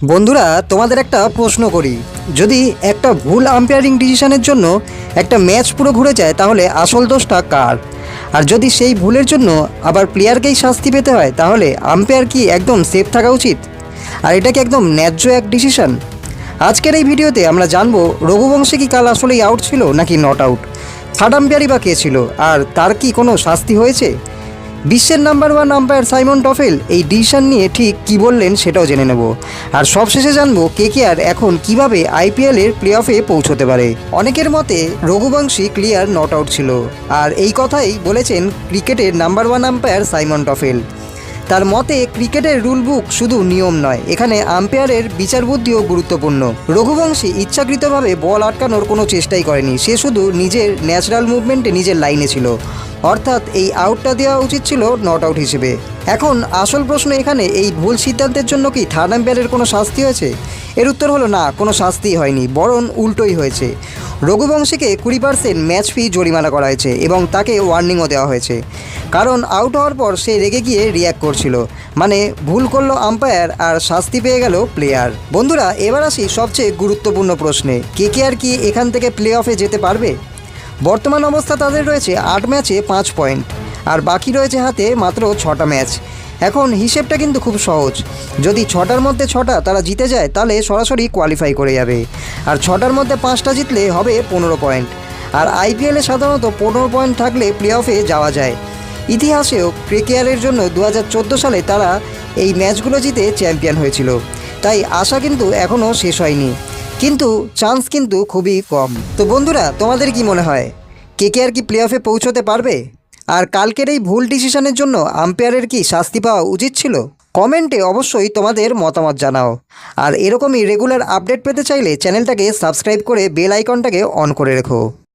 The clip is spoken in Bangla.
বন্ধুরা, তোমাদের একটা প্রশ্ন করি। যদি একটা ভুল আম্পায়ারিং ডিসিশনের জন্য একটা ম্যাচ পুরো ঘুরে যায়, তাহলে আসল দোষটা কার? আর যদি সেই ভুলের জন্য আবার প্লেয়ারকেই শাস্তি পেতে হয়, তাহলে আম্পায়ার কি একদম সেফ থাকা উচিত? আর এটা কি একদম ন্যায্য এক ডিসিশন? আজকের এই ভিডিওতে আমরা জানবো রঘুবংশী কি কাল আসলেই আউট ছিল নাকি নট আউট, থার্ড আম্পায়ারই বা কে ছিল, আর তার কি কোনো শাস্তি হয়েছে? বিশ্বের number one umpire Simon Taufel এই ডিসিশন নিয়ে ঠিক কী বললেন সেটাও জেনে নেব। আর সবশেষে জানবো কেকেআর এখন কিভাবে আইপিএলের প্লে অফে পৌঁছতে পারে। অনেকের মতে রঘুবংশী ক্লিয়ার নট আউট ছিল, আর এই কথাই বলেছেন ক্রিকেটের number one umpire Simon Taufel. তার মতে ক্রিকেটের রুল বুক শুধু নিয়ম নয়, এখানে আম্পায়ারের বিচার বুদ্ধিও গুরুত্বপূর্ণ। রঘুবংশী ইচ্ছাকৃতভাবে বল আটকানোর কোনো চেষ্টাই করেনি, সে শুধু নিজের ন্যাচারাল মুভমেন্টে নিজের লাইনে ছিল, অর্থাৎ এই আউটটা দেওয়া উচিত ছিল নট আউট হিসেবে। এখন আসল প্রশ্ন এখানে, এই ভুল সিদ্ধান্তের জন্য কি থার্ড আম্পায়ারের কোনো শাস্তি হয়েছে? এর উত্তর হলো না, কোনো শাস্তিই হয়নি, বরং উল্টোই হয়েছে। রঘুবংশীকে 20% ম্যাচ ফি জরিমানা করা হয়েছে এবং তাকে ওয়ার্নিংও দেওয়া হয়েছে, কারণ আউট হওয়ার পর সে রেগে গিয়ে রিয়্যাক্ট করছিল। মানে ভুল করলো আম্পায়ার আর শাস্তি পেয়ে গেল প্লেয়ার। বন্ধুরা, এবার আসি সবচেয়ে গুরুত্বপূর্ণ প্রশ্নে, কেকেআর কি এখান থেকে প্লে অফে যেতে পারবে? বর্তমান অবস্থা তাদের রয়েছে 8 ম্যাচে 5 পয়েন্ট, আর বাকি রয়েছে হাতে মাত্র 6টা ম্যাচ। এখন হিসেবটা কিন্তু খুব সহজ, যদি 6টার মধ্যে 6টা তারা জিতে যায়, তাহলে সরাসরি কোয়ালিফাই করে যাবে। আর 6টার মধ্যে 5টা জিতলে হবে 15 পয়েন্ট। আর আইপিএলে সাধারণত 15 পয়েন্ট থাকলে প্লে অফে যাওয়া যায়। ইতিহাসেও কেকেআরের জন্য 2014 সালে তারা এই ম্যাচগুলো জিতে চ্যাম্পিয়ন হয়েছিল। তাই আশা কিন্তু এখনও শেষ হয়নি, কিন্তু চান্স কিন্তু খুবই কম। তো বন্ধুরা, তোমাদের কি মনে হয়, কেকেআর কি প্লে অফে পৌঁছতে পারবে? আর কালকের এই ভুল ডিসিশনের জন্য আম্পায়ারের কি শাস্তি পাওয়া উচিত ছিল? কমেন্টে অবশ্যই তোমাদের মতামত জানাও। আর এরকমই রেগুলার আপডেট পেতে চাইলে চ্যানেলটাকে সাবস্ক্রাইব করে বেল আইকনটাকে অন করে রেখো।